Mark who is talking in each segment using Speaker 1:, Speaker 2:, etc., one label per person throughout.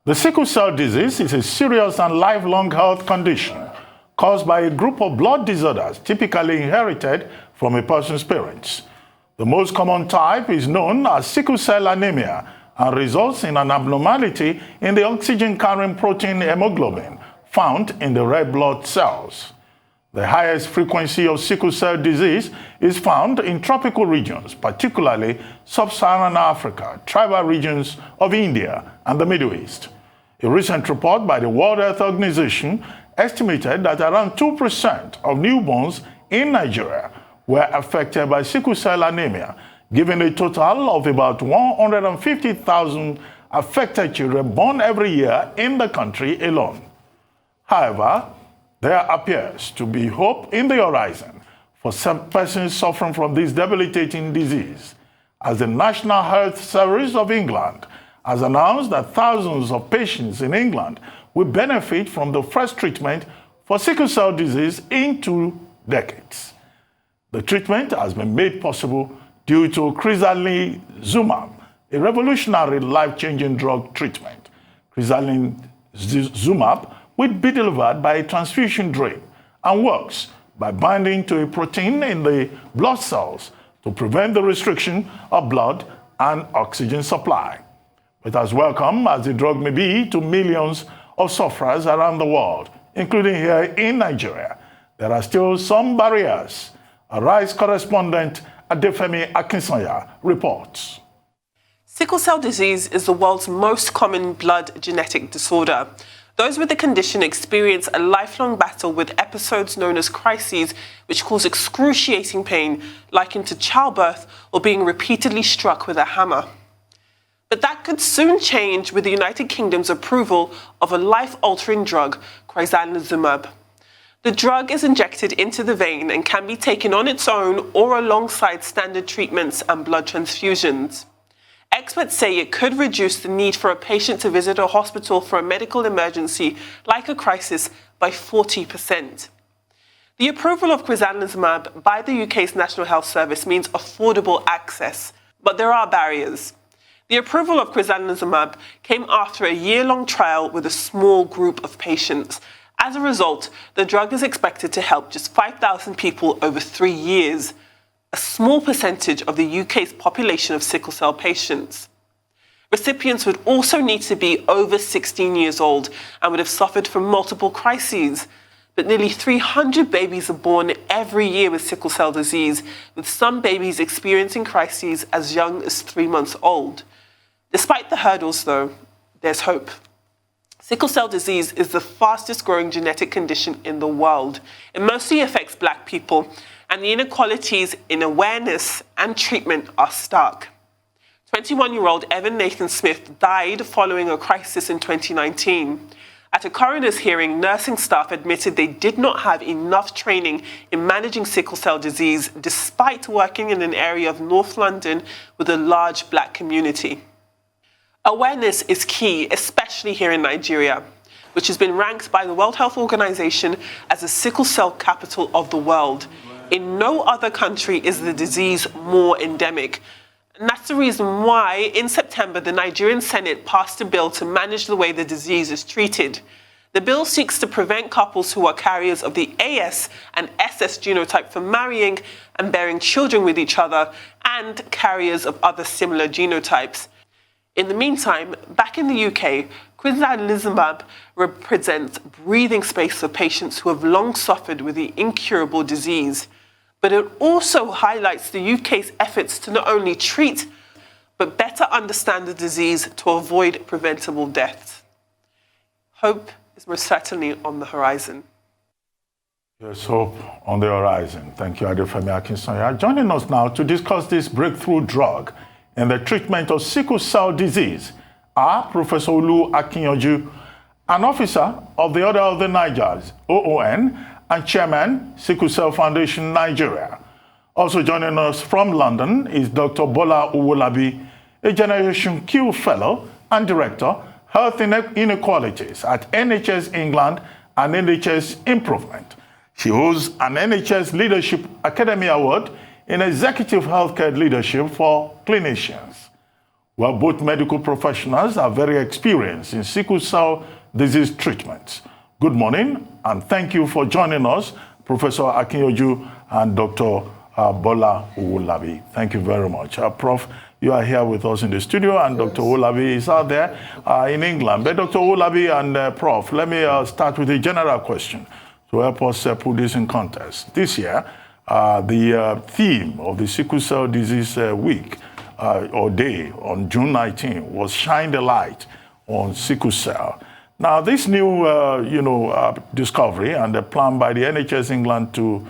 Speaker 1: The sickle cell disease is a serious and lifelong health condition caused by a group of blood disorders typically inherited from a person's parents. The most common type is known as sickle cell anemia and results in an abnormality in the oxygen-carrying protein hemoglobin found in the red blood cells. The highest frequency of sickle cell disease is found in tropical regions, particularly sub-Saharan Africa, tribal regions of India, and the Middle East. A recent report by the World Health Organization estimated that around 2% of newborns in Nigeria were affected by sickle cell anemia, giving a total of about 150,000 affected children born every year in the country alone. However, there appears to be hope in the horizon for some persons suffering from this debilitating disease, as the National Health Service of England has announced that thousands of patients in England will benefit from the first treatment for sickle cell disease in 2 decades. The treatment has been made possible due to Crizanlizumab, a revolutionary life-changing drug treatment. Crizanlizumab will be delivered by a transfusion drip and works by binding to a protein in the blood cells to prevent the restriction of blood and oxygen supply. But as welcome as the drug may be to millions of sufferers around the world, including here in Nigeria, there are still some barriers. Arise correspondent Adefemi Akinsanya reports.
Speaker 2: Sickle cell disease is the world's most common blood genetic disorder. Those with the condition experience a lifelong battle with episodes known as crises, which cause excruciating pain, likened to childbirth or being repeatedly struck with a hammer. But that could soon change with the United Kingdom's approval of a life-altering drug, Crizanlizumab. The drug is injected into the vein and can be taken on its own or alongside standard treatments and blood transfusions. Experts say it could reduce the need for a patient to visit a hospital for a medical emergency, like a crisis, by 40%. The approval of Crizanlizumab by the UK's National Health Service means affordable access, but there are barriers. The approval of Crizanlizumab came after a year-long trial with a small group of patients. As a result, the drug is expected to help just 5,000 people over 3 years, a small percentage of the UK's population of sickle cell patients. Recipients would also need to be over 16 years old and would have suffered from multiple crises. But nearly 300 babies are born every year with sickle cell disease, with some babies experiencing crises as young as 3 months old. Despite the hurdles, though, there's hope. Sickle cell disease is the fastest growing genetic condition in the world. It mostly affects Black people, and the inequalities in awareness and treatment are stark. 21-year-old Evan Nathan Smith died following a crisis in 2019. At a coroner's hearing, nursing staff admitted they did not have enough training in managing sickle cell disease, despite working in an area of North London with a large Black community. Awareness is key, especially here in Nigeria, which has been ranked by the World Health Organization as the sickle cell capital of the world. In no other country is the disease more endemic. And that's the reason why, in September, the Nigerian Senate passed a bill to manage the way the disease is treated. The bill seeks to prevent couples who are carriers of the AS and SS genotype from marrying and bearing children with each other, and carriers of other similar genotypes. In the meantime, back in the UK, Crizanlizumab represents breathing space for patients who have long suffered with the incurable disease. But it also highlights the UK's efforts to not only treat, but better understand the disease to avoid preventable deaths. Hope is most certainly on the horizon.
Speaker 1: There's hope on the horizon. Thank you, Adefemi Akinsanya. Joining us now to discuss this breakthrough drug in the treatment of sickle cell disease are Professor Olu Akinyanju, an officer of the Order of the Nigers, OON, and Chairman, Sickle Cell Foundation Nigeria. Also joining us from London is Dr. Bola Owolabi, a Generation Q Fellow and Director, Health Inequalities at NHS England and NHS Improvement. She holds an NHS Leadership Academy Award in Executive Healthcare Leadership for Clinicians. Well, both medical professionals are very experienced in sickle cell disease treatment. Good morning, and thank you for joining us, Professor Akinyanju and Dr. Bola Owolabi. Thank you very much. Prof, you are here with us in the studio, and yes. Dr. Owolabi is out there in England. But Dr. Owolabi and Prof, let me start with a general question to help us put this in context. This year, the theme of the Sickle Cell Disease Week or day on June 19 was Shine the Light on Sickle Cell. Now, this new, discovery and the plan by the NHS England to,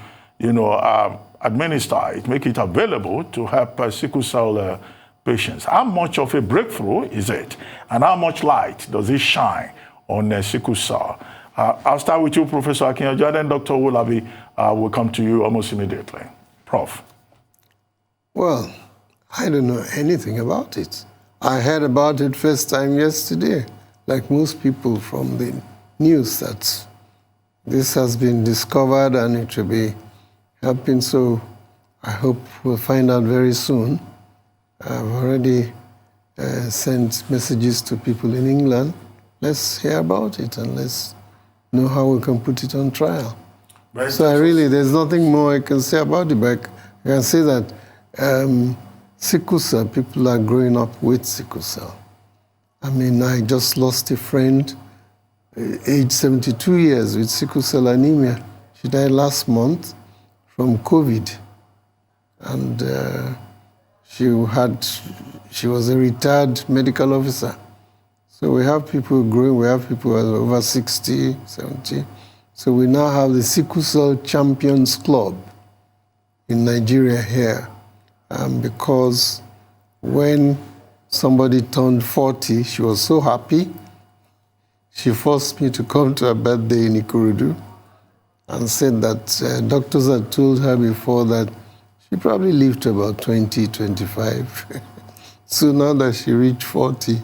Speaker 1: administer it, make it available to help sickle cell patients. How much of a breakthrough is it? And how much light does it shine on sickle cell? I'll start with you, Professor Akinyanju, and then Dr. Owolabi will come to you almost immediately. Prof.
Speaker 3: Well, I don't know anything about it. I heard about it first time yesterday, like most people from the news, that this has been discovered and it will be helping. So I hope we'll find out very soon. I've already sent messages to people in England. Let's hear about it and let's know how we can put it on trial. There's nothing more I can say about it, but I can say that sickle cell, people are growing up with sickle cell. I mean, I just lost a friend, age 72 years, with sickle cell anemia. She died last month from COVID. And she was a retired medical officer. So we have people growing, we have people over 60, 70. So we now have the Sickle Cell Champions Club in Nigeria here. Because when somebody turned 40, she was so happy. She forced me to come to her birthday in Ikorodu and said that doctors had told her before that she probably lived to about 20, 25. So now that she reached 40,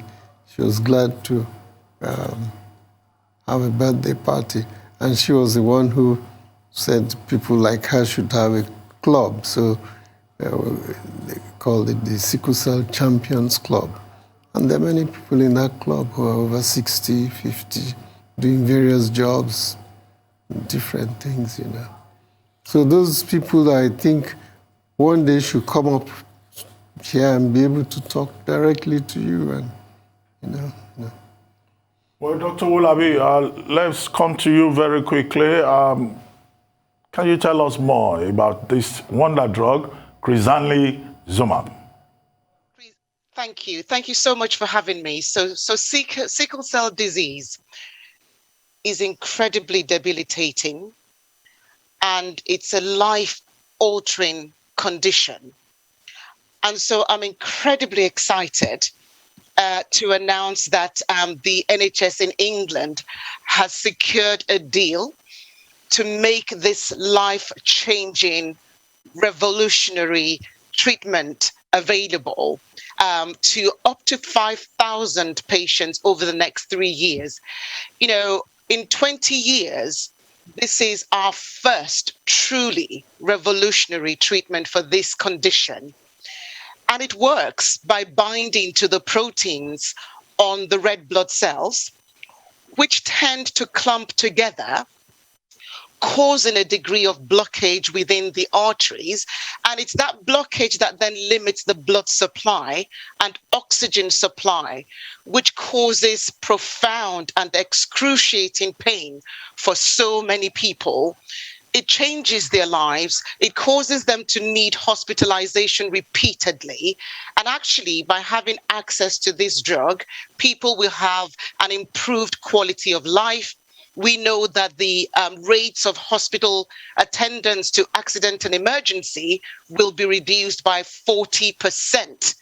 Speaker 3: she was glad to have a birthday party. And she was the one who said people like her should have a club. So they called it the Sickle Cell Champions Club. And there are many people in that club who are over 60, 50, doing various jobs, different things, So those people, I think, one day should come up here and be able to talk directly to you and,
Speaker 1: Well, Dr. Owolabi, let's come to you very quickly. Can you tell us more about this wonder drug, Crizanlizumab?
Speaker 4: Thank you. Thank you so much for having me. So sickle cell disease is incredibly debilitating, and it's a life-altering condition. And so I'm incredibly excited to announce that the NHS in England has secured a deal to make this life-changing, revolutionary treatment available to up to 5,000 patients over the next 3 years. In 20 years, this is our first truly revolutionary treatment for this condition. And it works by binding to the proteins on the red blood cells, which tend to clump together, causing a degree of blockage within the arteries. And it's that blockage that then limits the blood supply and oxygen supply, which causes profound and excruciating pain for so many people. It changes their lives. It causes them to need hospitalization repeatedly. And actually, by having access to this drug, people will have an improved quality of life. We know that the rates of hospital attendance to accident and emergency will be reduced by 40%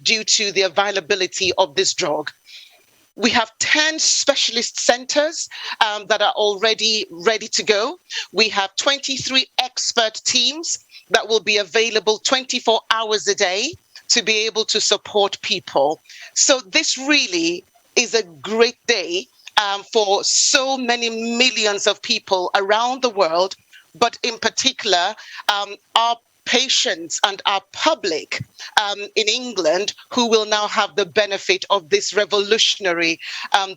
Speaker 4: due to the availability of this drug. We have 10 specialist centers that are already ready to go. We have 23 expert teams that will be available 24 hours a day to be able to support people. So this really is a great day for so many millions of people around the world, but in particular, our patients and our public in England who will now have the benefit of this revolutionary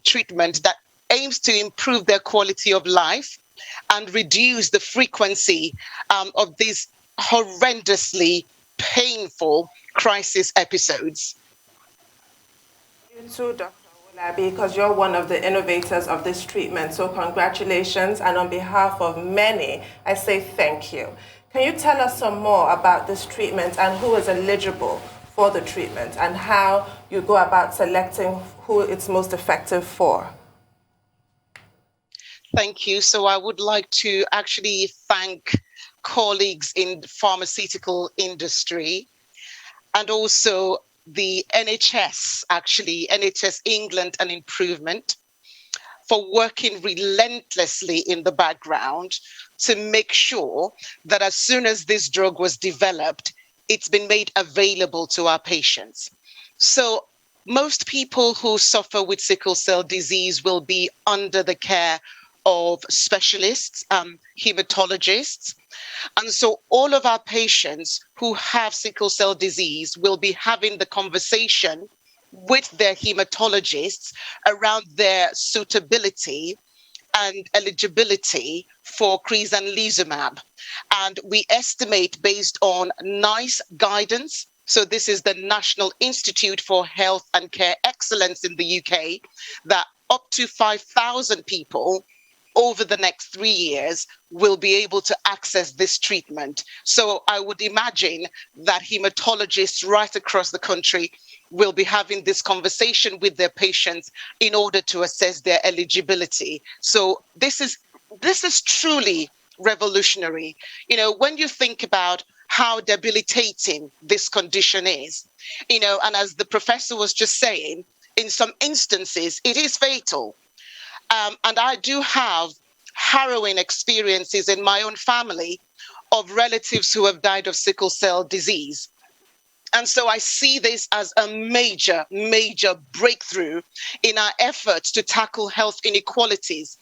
Speaker 4: treatment that aims to improve their quality of life and reduce the frequency of these horrendously painful crisis episodes.
Speaker 5: You too, Dr. Owolabi, because you're one of the innovators of this treatment. So congratulations, and on behalf of many, I say thank you. Can you tell us some more about this treatment and who is eligible for the treatment and how you go about selecting who it's most effective for?
Speaker 4: Thank you. So I would like to actually thank colleagues in the pharmaceutical industry and also the NHS, actually, NHS England and Improvement, for working relentlessly in the background to make sure that as soon as this drug was developed, it's been made available to our patients. So most people who suffer with sickle cell disease will be under the care of specialists, hematologists. And so all of our patients who have sickle cell disease will be having the conversation with their hematologists around their suitability and eligibility for Crizanlizumab. And we estimate, based on NICE guidance, so this is the National Institute for Health and Care Excellence in the UK, that up to 5,000 people over the next 3 years will be able to access this treatment. So I would imagine that hematologists right across the country will be having this conversation with their patients in order to assess their eligibility. So this is truly revolutionary. You know, when you think about how debilitating this condition is, you know, and as the professor was just saying, in some instances, it is fatal. And I do have harrowing experiences in my own family of relatives who have died of sickle cell disease. And so I see this as a major, major breakthrough in our efforts to tackle health inequalities,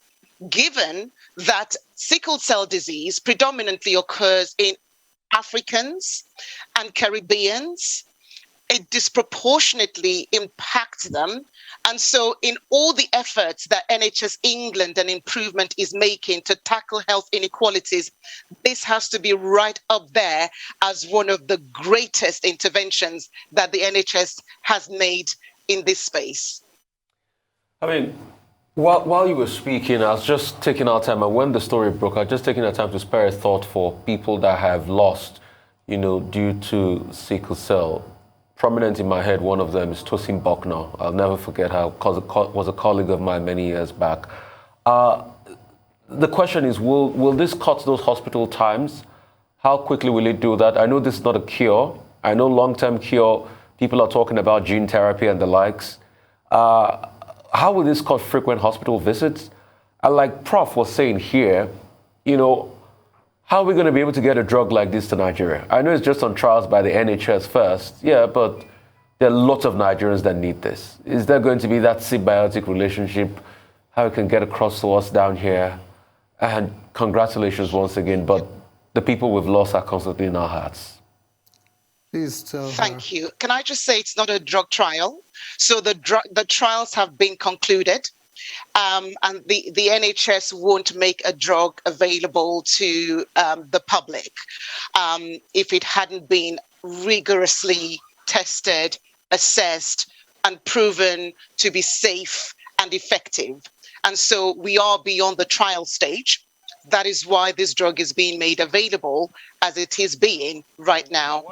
Speaker 4: given that sickle cell disease predominantly occurs in Africans and Caribbeans. It disproportionately impacts them. And so in all the efforts that NHS England and Improvement is making to tackle health inequalities, this has to be right up there as one of the greatest interventions that the NHS has made in this space.
Speaker 6: I mean, while you were speaking, I was just taking our time, and when the story broke, I was just taking the time to spare a thought for people that have lost, you know, due to sickle cell. Prominent in my head, one of them is Tosin Buckner. I'll never forget her, was a colleague of mine many years back. The question is, will this cut those hospital times? How quickly will it do that? I know this is not a cure. I know long-term cure, people are talking about gene therapy and the likes. How will this cut frequent hospital visits? And like Prof was saying here, you know, how are we going to be able to get a drug like this to Nigeria? I know it's just on trials by the NHS first, yeah, but there are lots of Nigerians that need this. Is there going to be that symbiotic relationship, how it can get across to us down here? And congratulations once again, but the people we've lost are constantly in our hearts.
Speaker 3: Please tell her.
Speaker 4: Thank you. Can I just say it's not a drug trial? So the trials have been concluded. And the NHS won't make a drug available to the public if it hadn't been rigorously tested, assessed, and proven to be safe and effective. And so we are beyond the trial stage. That is why this drug is being made available as it is being right now.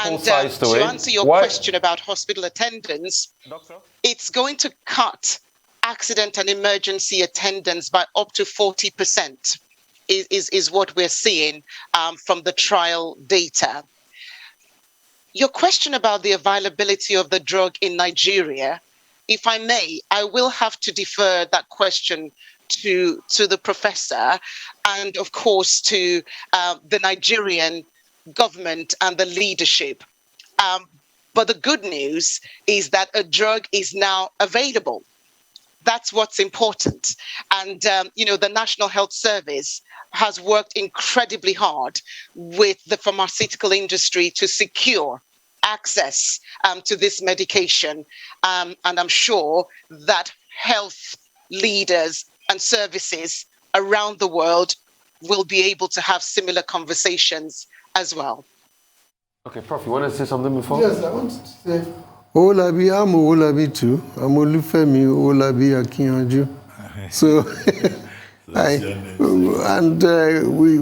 Speaker 4: And to answer your question about hospital attendance, Doctor? It's going to cut accident and emergency attendance by up to 40% is what we're seeing from the trial data. Your question about the availability of the drug in Nigeria, if I may, I will have to defer that question to the professor and, of course, to the Nigerian government and the leadership. But the good news is that a drug is now available. That's what's important. And, the National Health Service has worked incredibly hard with the pharmaceutical industry to secure access to this medication. And I'm sure that health leaders and services around the world will be able to have similar conversations as well.
Speaker 6: Okay, Prof, you want to say something before?
Speaker 3: Yes, I want to say, Owolabi, I'm Owolabi too. I'm Olufemi Owolabi Akinyanju. So,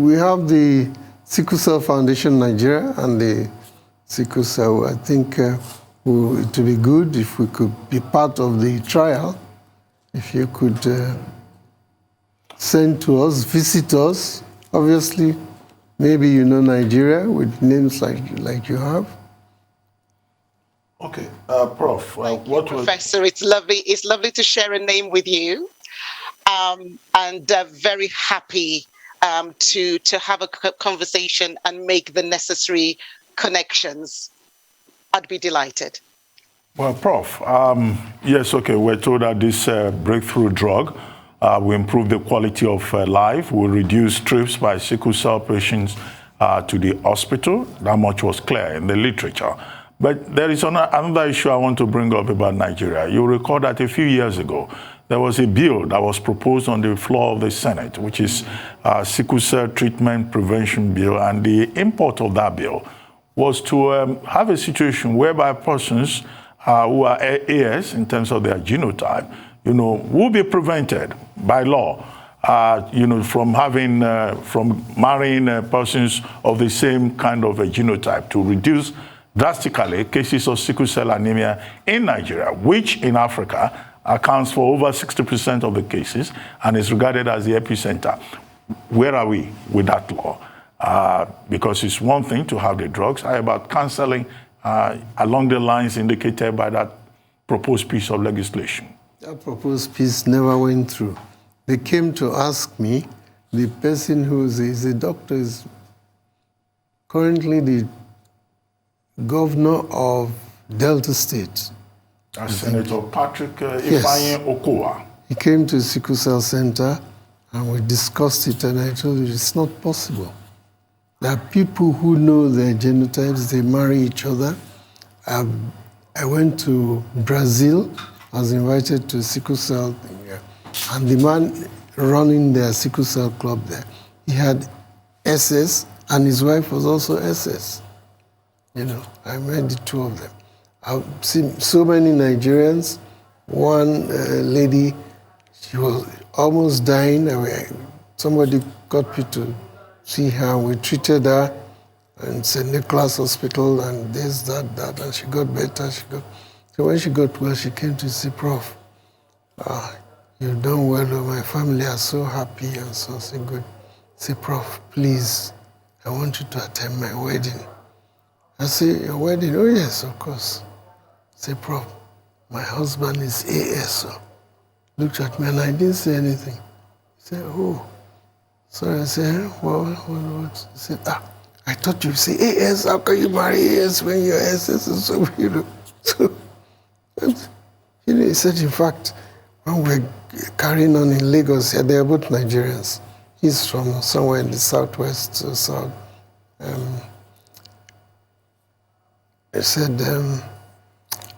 Speaker 3: we have the Sickle Cell Foundation Nigeria and the Sickle Cell. I think it would be good if we could be part of the trial. If you could send to us, visit us. Obviously, maybe you know Nigeria with names like you have.
Speaker 1: Okay, Prof.
Speaker 4: Professor, it's lovely to share a name with you, and very happy to have a conversation and make the necessary connections. I'd be delighted.
Speaker 1: Well, Prof, yes, okay, we're told that this breakthrough drug will improve the quality of life, will reduce trips by sickle cell patients to the hospital. That much was clear in the literature. But there is another issue I want to bring up about Nigeria. You recall that a few years ago, there was a bill that was proposed on the floor of the Senate, which is Sickle Cell Treatment Prevention Bill, and the import of that bill was to have a situation whereby persons who are AS in terms of their genotype, will be prevented by law, from marrying persons of the same kind of a genotype, to reduce drastically cases of sickle cell anemia in Nigeria, which in Africa accounts for over 60% of the cases and is regarded as the epicenter. Where are we with that law? Because it's one thing to have the drugs. How about cancelling along the lines indicated by that proposed piece of legislation?
Speaker 3: That proposed piece never went through. They came to ask me, the person who is a doctor is currently the governor of Delta State.
Speaker 1: Senator Patrick Ifeanyi Okowa.
Speaker 3: He came to the Sickle Cell Center and we discussed it, and I told you it's not possible. There are people who know their genotypes, they marry each other. I went to Brazil, I was invited to a sickle cell thing, and the man running their sickle cell club there, he had SS, and his wife was also SS. I met the two of them. I've seen so many Nigerians. One lady, she was almost dying. Somebody got me to see her. We treated her in St. Nicholas Hospital and this, that, and she got better. So when she got well, she came to see Prof. You've done well, my family are so happy and so good. Say, Prof, please, I want you to attend my wedding. I say, your wedding? Oh yes, of course. Say, Prof, my husband is AS. So looked at me and I didn't say anything. He said, oh. So I said, what? He said, I thought you'd say AS. How can you marry AS when you're SS? So, So, he said, in fact, when we're carrying on in Lagos, they are both Nigerians. He's from somewhere in the southwest, south. He said,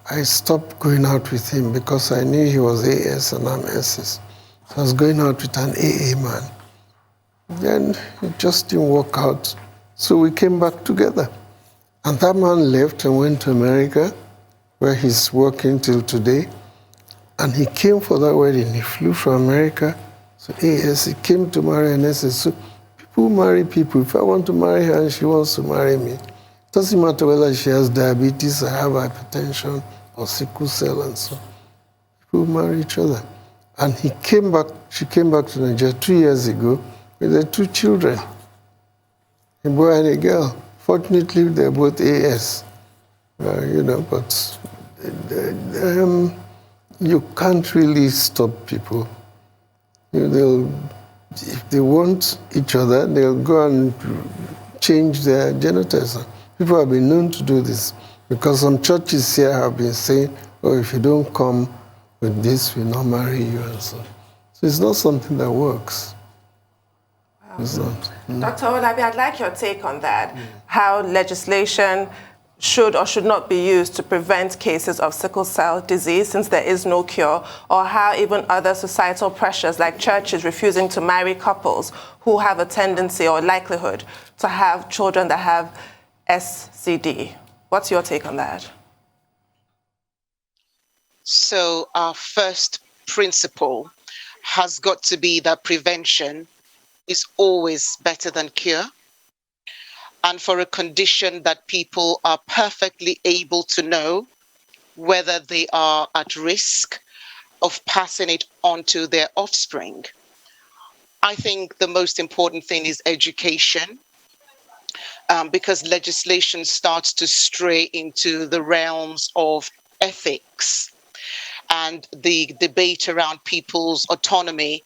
Speaker 3: I stopped going out with him because I knew he was AS and I'm SS. So I was going out with an AA man. Then it just didn't work out. So we came back together. And that man left and went to America, where he's working till today. And he came for that wedding. He flew from America. So AS, he came to marry an SS. So people marry people. If I want to marry her and she wants to marry me, it doesn't matter whether she has diabetes or have hypertension or sickle cell and so. People marry each other. And she came back to Nigeria 2 years ago with their 2 children, a boy and a girl. Fortunately, they're both AS, but you can't really stop people. If they want each other, they'll go and change their genotypes. People have been known to do this because some churches here have been saying, oh, if you don't come with this will not marry you and so. So it's not something that works. Wow. It's not.
Speaker 5: Dr. Owolabi, I'd like your take on that. How legislation should or should not be used to prevent cases of sickle cell disease since there is no cure, or how even other societal pressures like churches refusing to marry couples who have a tendency or likelihood to have children that have SCD. What's your take on that?
Speaker 4: So our first principle has got to be that prevention is always better than cure. And for a condition that people are perfectly able to know whether they are at risk of passing it on to their offspring, I think the most important thing is education, because legislation starts to stray into the realms of ethics and the debate around people's autonomy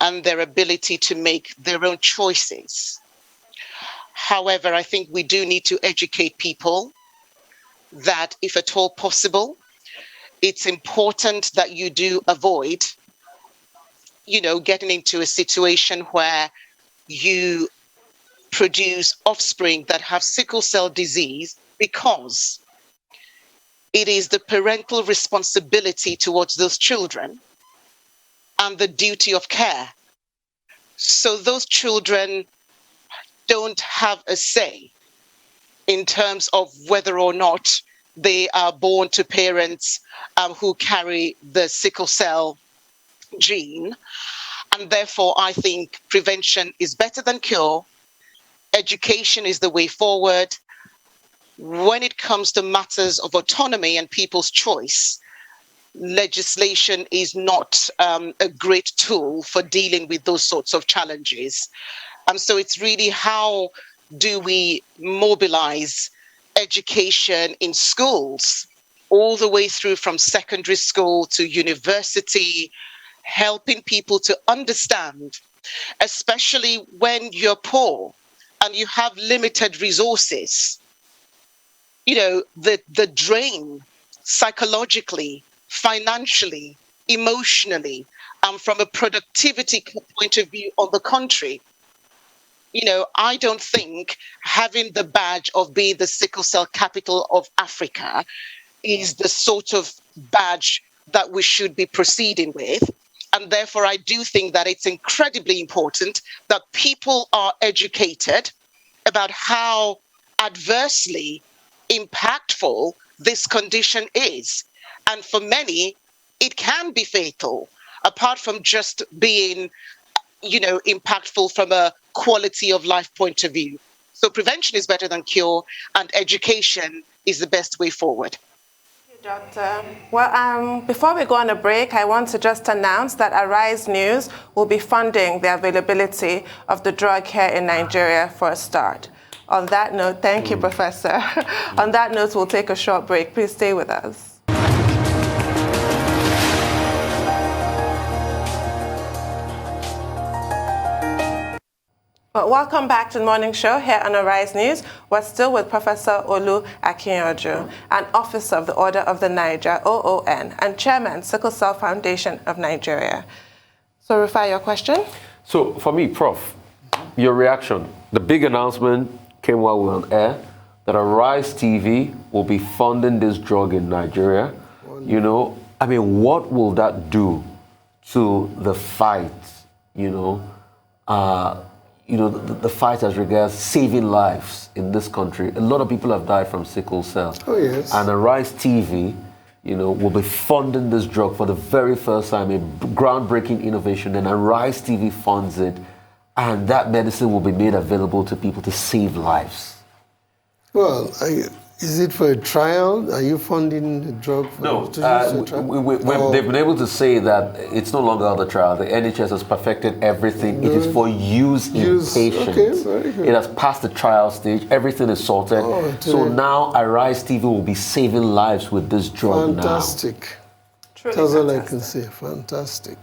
Speaker 4: and their ability to make their own choices. However, I think we do need to educate people that if at all possible, it's important that you do avoid, getting into a situation where you produce offspring that have sickle cell disease, because it is the parental responsibility towards those children and the duty of care. So those children don't have a say in terms of whether or not they are born to parents who carry the sickle cell gene. And therefore, I think prevention is better than cure. Education is the way forward. When it comes to matters of autonomy and people's choice, legislation is not a great tool for dealing with those sorts of challenges. So it's really how do we mobilize education in schools, all the way through from secondary school to university, helping people to understand, especially when you're poor and you have limited resources, the drain psychologically, financially, emotionally, from a productivity point of view on the country. I don't think having the badge of being the sickle cell capital of Africa is the sort of badge that we should be proceeding with. And therefore, I do think that it's incredibly important that people are educated about how adversely impactful this condition is. And for many, it can be fatal, apart from just being impactful from a quality of life point of view. So prevention is better than cure, and education is the best way forward.
Speaker 5: Thank you, Doctor. Well, before we go on a break, I want to just announce that Arise News will be funding the availability of the drug here in Nigeria for a start. On that note, thank you, Professor. On that note, we'll take a short break. Please stay with us. Well, welcome back to the morning show here on Arise News. We're still with Professor Olu Akinyanju, an officer of the Order of the Niger, OON, and chairman, Sickle Cell Foundation of Nigeria. So, Rufai, your question?
Speaker 6: So, for me, Prof, your reaction. The big announcement came while we were on air that Arise TV will be funding this drug in Nigeria. What will that do to the fight, the fight as regards saving lives in this country? A lot of people have died from sickle cell.
Speaker 3: Oh, yes.
Speaker 6: And Arise TV, will be funding this drug for the very first time, a groundbreaking innovation, and Arise TV funds it, and that medicine will be made available to people to save lives.
Speaker 3: Well, is it for a trial? Are you funding the drug for
Speaker 6: No,
Speaker 3: a trial?
Speaker 6: they've been able to say that it's no longer on the trial. The NHS has perfected everything. It is for use in patients.
Speaker 3: Okay, very good.
Speaker 6: It has passed the trial stage. Everything is sorted. So now Arise TV will be saving lives with this drug
Speaker 3: Fantastic.
Speaker 5: Truly
Speaker 3: That's all I
Speaker 5: fantastic.
Speaker 3: can say. Fantastic.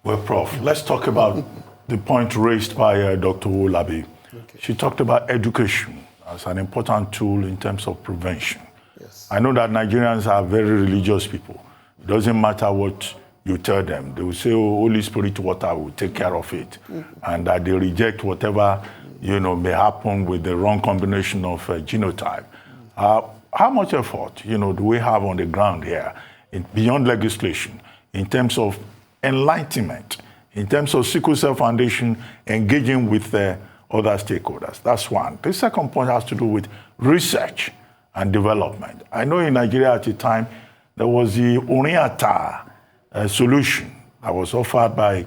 Speaker 1: Well, Prof, let's talk about the point raised by Dr. Owolabi.
Speaker 3: Okay.
Speaker 1: She talked about education as an important tool in terms of prevention.
Speaker 3: Yes.
Speaker 1: I know that Nigerians are very religious people. It doesn't matter what you tell them. They will say, oh, Holy Spirit water will take care of it. And that they reject whatever, may happen with the wrong combination of genotype. How much effort, do we have on the ground here, beyond legislation, in terms of enlightenment, in terms of Sickle Cell Foundation engaging with other stakeholders? That's one. The second point has to do with research and development. I know in Nigeria at the time, there was the Oriata solution that was offered by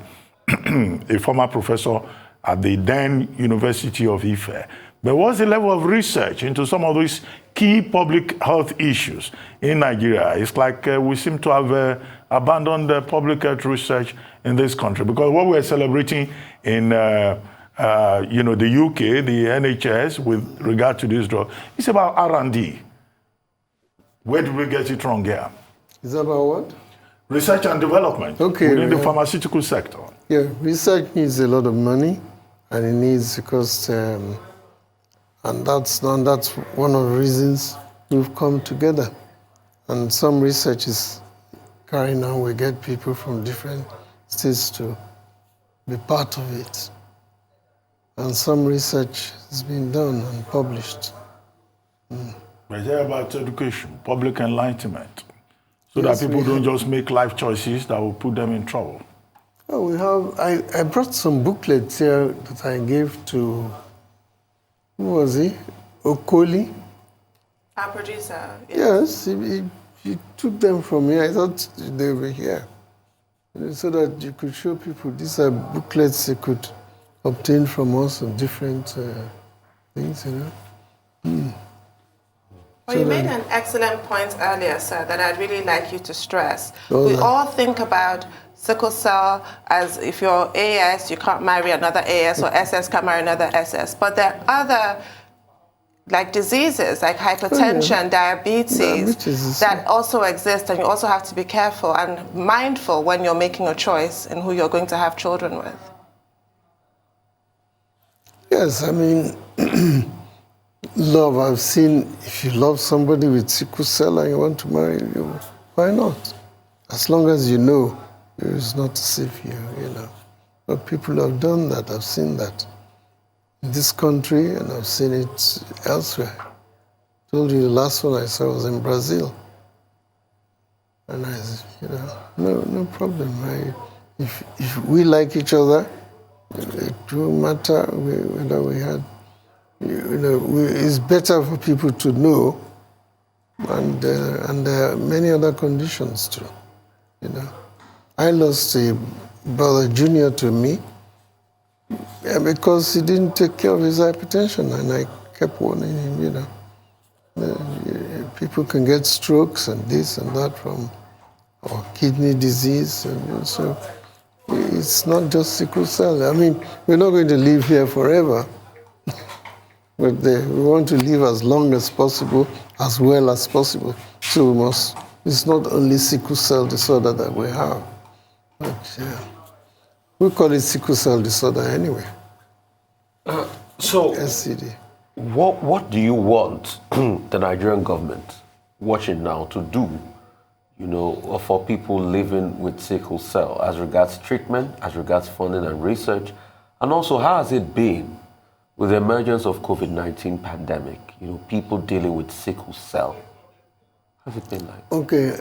Speaker 1: a former professor at the then University of Ife. But what's the level of research into some of these key public health issues in Nigeria? It's like we seem to have abandoned public health research in this country, because what we're celebrating in the UK, the NHS, with regard to this drug, it's about R&D. Where did we get it wrong here?
Speaker 3: It's about what?
Speaker 1: Research and development within the pharmaceutical sector.
Speaker 3: Yeah, research needs a lot of money, and it needs, because, and that's one of the reasons we've come together. And some research is carrying on. We get people from different states to be part of it. And some research has been done and published.
Speaker 1: But here about education, public enlightenment, so
Speaker 3: Yes,
Speaker 1: that people don't just make life choices that will put them in trouble.
Speaker 3: Oh, we have. I brought some booklets here that I gave to, who was he? Okoli.
Speaker 5: Our producer.
Speaker 3: Yes, he took them from here. I thought they were here, so that you could show people these are booklets they could obtain from us of different things,
Speaker 5: Well, you made an excellent point earlier, sir, that I'd really like you to stress. We all think about sickle cell as if you're AS, you can't marry another AS, or SS can't marry another SS. But there are other diseases like hypertension, diabetes that also exist, and you also have to be careful and mindful when you're making a choice in who you're going to have children with.
Speaker 3: Yes, I mean, love, I've seen, if you love somebody with sickle cell and you want to marry you, why not? As long as you know it's not safe here, But people have done that, I've seen that in this country, and I've seen it elsewhere. I told you the last one I saw was in Brazil. And I said, no problem. If we like each other, it won't matter whether we had, it's better for people to know, and there are many other conditions too, I lost a brother junior to me because he didn't take care of his hypertension, and I kept warning him, people can get strokes and this and that from, or kidney disease, and so it's not just sickle cell. I mean, we're not going to live here forever, but we want to live as long as possible, as well as possible. So it's not only sickle cell disorder that we have, but we call it sickle cell disorder anyway.
Speaker 6: So,
Speaker 3: SCD.
Speaker 6: What do you want the Nigerian government watching now to do, for people living with sickle cell, as regards treatment, as regards funding and research, and also how has it been with the emergence of COVID-19 pandemic, people dealing with sickle cell? How's it been like?
Speaker 3: Okay,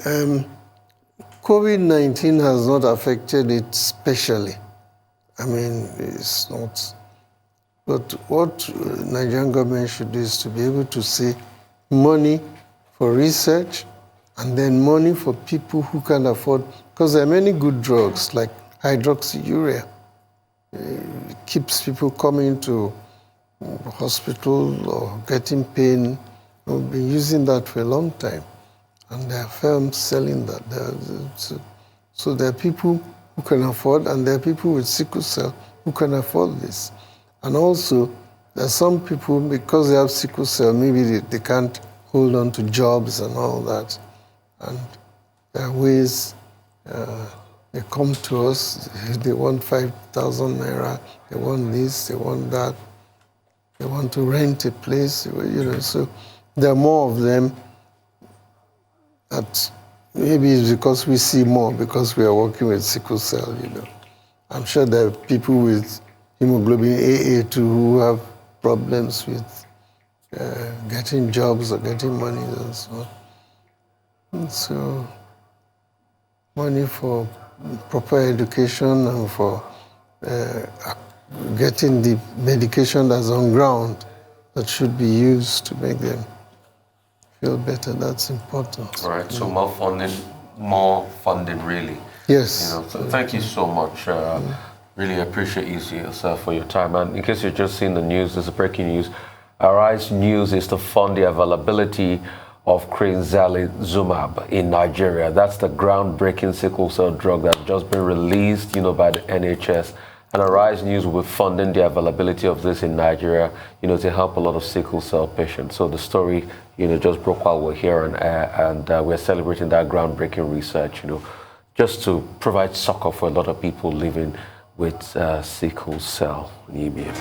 Speaker 3: COVID-19 has not affected it specially. I mean, it's not. But what Nigerian government should do is to be able to say money for research, and then money for people who can afford, because there are many good drugs like hydroxyurea. It keeps people coming to hospital or getting pain. We've been using that for a long time, and there are firms selling that. So there are people who can afford, and there are people with sickle cell who can afford this. And also, there are some people, because they have sickle cell, maybe they can't hold on to jobs and all that. And there are ways they come to us, they want 5,000 naira, they want this, they want that, they want to rent a place, So there are more of them that Maybe it's because we see more, because we are working with sickle cell, you know. I'm sure there are people with hemoglobin AA2 who have problems with getting jobs or getting money and so on. And so, money for proper education and for getting the medication that's on ground that should be used to make them feel better, that's important.
Speaker 6: All right, so more funding really.
Speaker 3: Yes.
Speaker 6: You know, so thank you so much. Really appreciate you, sir, for your time. And in case you've just seen the news, there's a breaking news. Arise News is to fund the availability of Crizanlizumab in Nigeria. That's the groundbreaking sickle cell drug that's just been released, you know, by the NHS. And Arise News will be funding the availability of this in Nigeria, you know, to help a lot of sickle cell patients. So the story, you know, just broke while we're here on air, and we're celebrating that groundbreaking research, you know, just to provide succor for a lot of people living with sickle cell anemia.